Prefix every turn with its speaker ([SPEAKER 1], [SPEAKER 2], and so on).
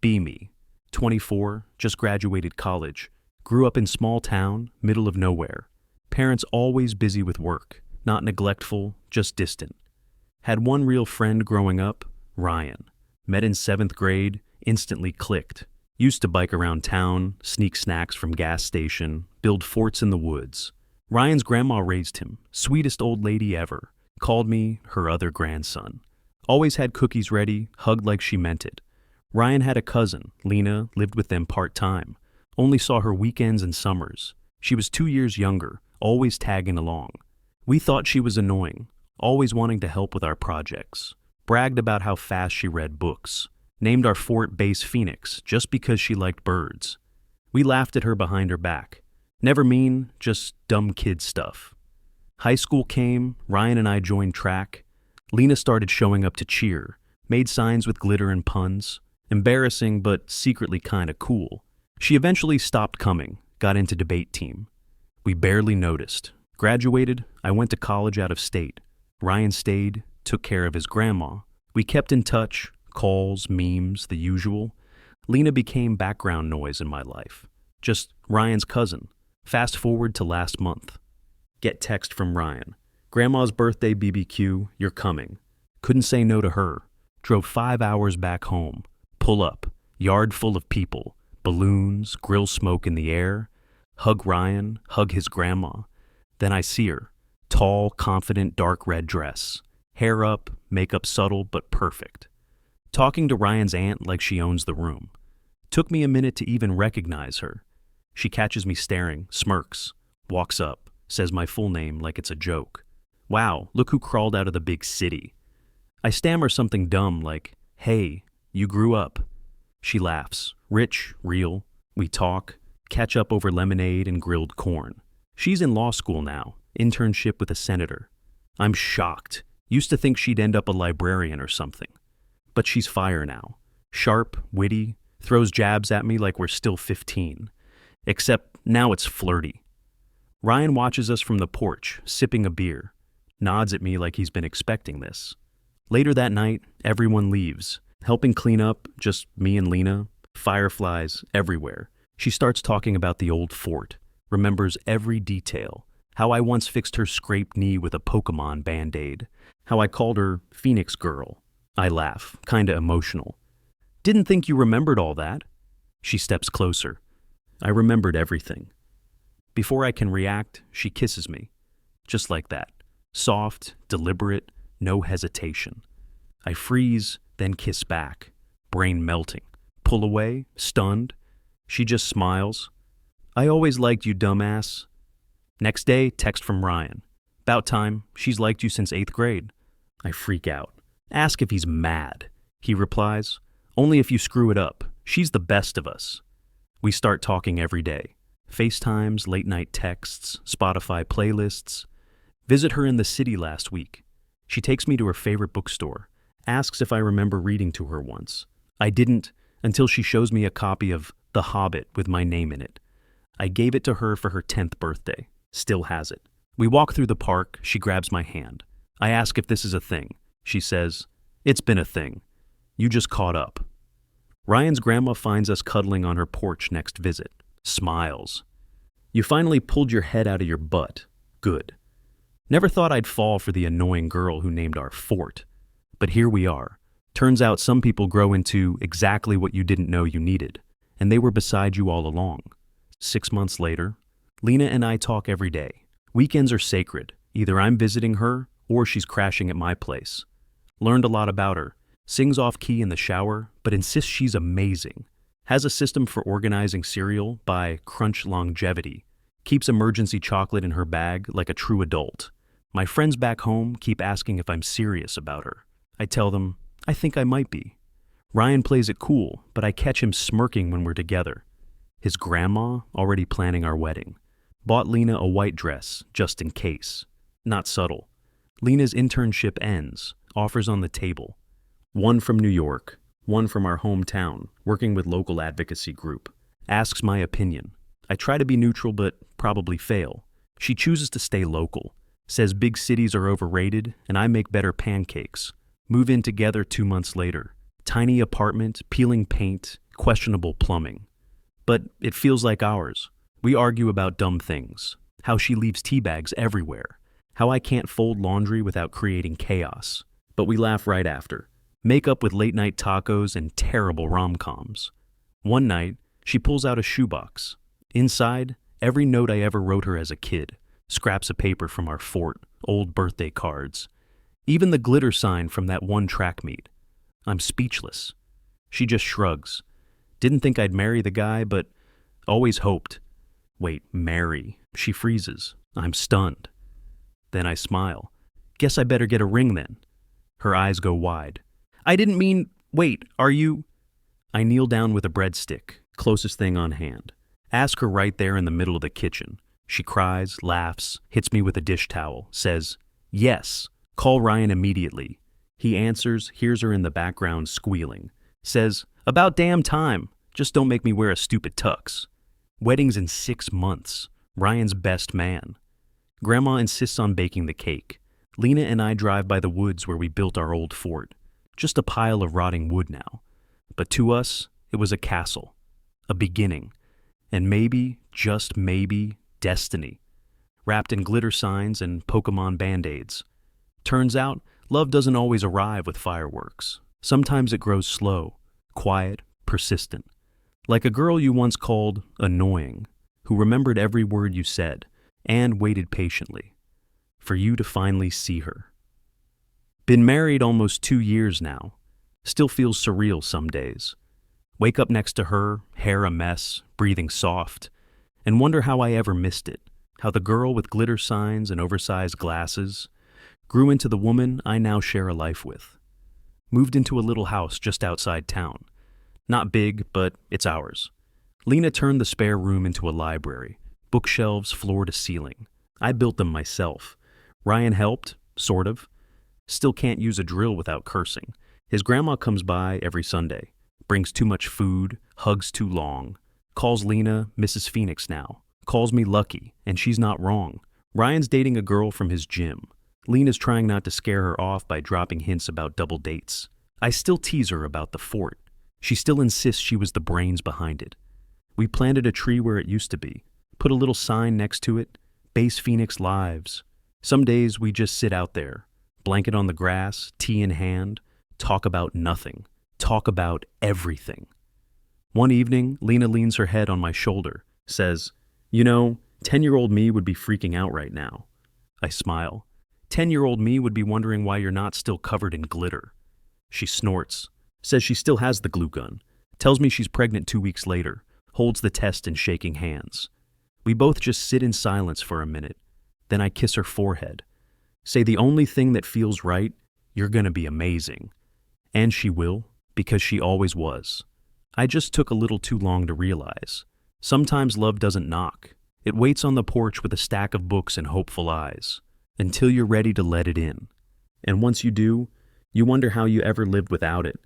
[SPEAKER 1] Be me. 24, just graduated college. Grew up in small town, middle of nowhere. Parents always busy with work, not neglectful, just distant. Had one real friend growing up, Ryan. Met in 7th grade, instantly clicked. Used to bike around town, sneak snacks from gas station, build forts in the woods. Ryan's grandma raised him, sweetest old lady ever. Called me her other grandson. Always had cookies ready, hugged like she meant it. Ryan had a cousin, Lena, lived with them part-time. Only saw her weekends and summers. She was 2 years younger, always tagging along. We thought she was annoying, always wanting to help with our projects. Bragged about how fast she read books. Named our fort base Phoenix just because she liked birds. We laughed at her behind her back. Never mean, just dumb kid stuff. High school came, Ryan and I joined track. Lena started showing up to cheer, made signs with glitter and puns. Embarrassing, but secretly kinda cool. She eventually stopped coming, got into debate team. We barely noticed. Graduated, I went to college out of state. Ryan stayed, took care of his grandma. We kept in touch, calls, memes, the usual. Lena became background noise in my life. Just Ryan's cousin. Fast forward to last month. Get text from Ryan. Grandma's birthday BBQ, you're coming. Couldn't say no to her. Drove 5 hours back home. Pull up. Yard full of people. Balloons, grill smoke in the air. Hug Ryan, hug his grandma. Then I see her. Tall, confident, dark red dress. Hair up, makeup subtle but perfect. Talking to Ryan's aunt like she owns the room. Took me a minute to even recognize her. She catches me staring, smirks, walks up, says my full name like it's a joke. Wow, look who crawled out of the big city. I stammer something dumb like, hey, you grew up. She laughs, rich, real. We talk, catch up over lemonade and grilled corn. She's in law school now, internship with a senator. I'm shocked. Used to think she'd end up a librarian or something. But she's fire now. Sharp, witty, throws jabs at me like we're still 15. Except now it's flirty. Ryan watches us from the porch, sipping a beer. Nods at me like he's been expecting this. Later that night, everyone leaves. Helping clean up, just me and Lena. Fireflies everywhere. She starts talking about the old fort. Remembers every detail. How I once fixed her scraped knee with a Pokemon Band-Aid. How I called her Phoenix Girl. I laugh, kinda emotional. Didn't think you remembered all that. She steps closer. I remembered everything. Before I can react, she kisses me. Just like that. Soft, deliberate, no hesitation. I freeze, then kiss back. Brain melting. Pull away, stunned. She just smiles. I always liked you, dumbass. Next day, text from Ryan. About time, she's liked you since 8th grade. I freak out. Ask if he's mad. He replies, only if you screw it up. She's the best of us. We start talking every day. FaceTimes, late night texts, Spotify playlists. Visit her in the city last week. She takes me to her favorite bookstore. Asks if I remember reading to her once. I didn't until she shows me a copy of The Hobbit with my name in it. I gave it to her for her 10th birthday. Still has it. We walk through the park. She grabs my hand. I ask if this is a thing. She says, it's been a thing. You just caught up. Ryan's grandma finds us cuddling on her porch next visit. Smiles. You finally pulled your head out of your butt. Good. Never thought I'd fall for the annoying girl who named our fort. But here we are. Turns out some people grow into exactly what you didn't know you needed. And they were beside you all along. 6 months later, Lena and I talk every day. Weekends are sacred. Either I'm visiting her or she's crashing at my place. Learned a lot about her. Sings off key in the shower, but insists she's amazing. Has a system for organizing cereal by Crunch Longevity. Keeps emergency chocolate in her bag like a true adult. My friends back home keep asking if I'm serious about her. I tell them, I think I might be. Ryan plays it cool, but I catch him smirking when we're together. His grandma already planning our wedding. Bought Lena a white dress, just in case. Not subtle. Lena's internship ends, offers on the table. One from New York, one from our hometown, working with local advocacy group. Asks my opinion. I try to be neutral, but probably fail. She chooses to stay local. Says big cities are overrated, and I make better pancakes. Move in together 2 months later. Tiny apartment, peeling paint, questionable plumbing. But it feels like ours. We argue about dumb things. How she leaves tea bags everywhere. How I can't fold laundry without creating chaos. But we laugh right after. Make up with late night tacos and terrible rom-coms. One night, she pulls out a shoebox. Inside, every note I ever wrote her as a kid. Scraps of paper from our fort, old birthday cards. Even the glitter sign from that one track meet. I'm speechless. She just shrugs. Didn't think I'd marry the guy, but always hoped. Wait, marry. She freezes. I'm stunned. Then I smile. Guess I better get a ring then. Her eyes go wide. I didn't mean, wait, are you? I kneel down with a breadstick, closest thing on hand. Ask her right there in the middle of the kitchen. She cries, laughs, hits me with a dish towel, says, yes, call Ryan immediately. He answers, hears her in the background squealing. Says, about damn time. Just don't make me wear a stupid tux. Wedding's in 6 months. Ryan's best man. Grandma insists on baking the cake. Lena and I drive by the woods where we built our old fort. Just a pile of rotting wood now. But to us, it was a castle. A beginning. And maybe, just maybe, destiny. Wrapped in glitter signs and Pokemon Band-Aids. Turns out, love doesn't always arrive with fireworks. Sometimes it grows slow, quiet, persistent. Like a girl you once called annoying, who remembered every word you said and waited patiently for you to finally see her. Been married almost 2 years now. Still feels surreal some days. Wake up next to her, hair a mess, breathing soft, and wonder how I ever missed it, how the girl with glitter signs and oversized glasses grew into the woman I now share a life with. Moved into a little house just outside town. Not big, but it's ours. Lena turned the spare room into a library, bookshelves floor to ceiling. I built them myself. Ryan helped, sort of. Still can't use a drill without cursing. His grandma comes by every Sunday, brings too much food, hugs too long, calls Lena Mrs. Phoenix now, calls me lucky, and she's not wrong. Ryan's dating a girl from his gym. Lena's trying not to scare her off by dropping hints about double dates. I still tease her about the fort. She still insists she was the brains behind it. We planted a tree where it used to be, put a little sign next to it, Base Phoenix Lives. Some days we just sit out there, blanket on the grass, tea in hand, talk about nothing, talk about everything. One evening, Lena leans her head on my shoulder, says, 10-year-old me would be freaking out right now. I smile. 10-year-old me would be wondering why you're not still covered in glitter. She snorts, says she still has the glue gun, tells me she's pregnant 2 weeks later, holds the test in shaking hands. We both just sit in silence for a minute. Then I kiss her forehead. Say the only thing that feels right, you're gonna be amazing. And she will, because she always was. I just took a little too long to realize. Sometimes love doesn't knock. It waits on the porch with a stack of books and hopeful eyes, until you're ready to let it in. And once you do, you wonder how you ever lived without it,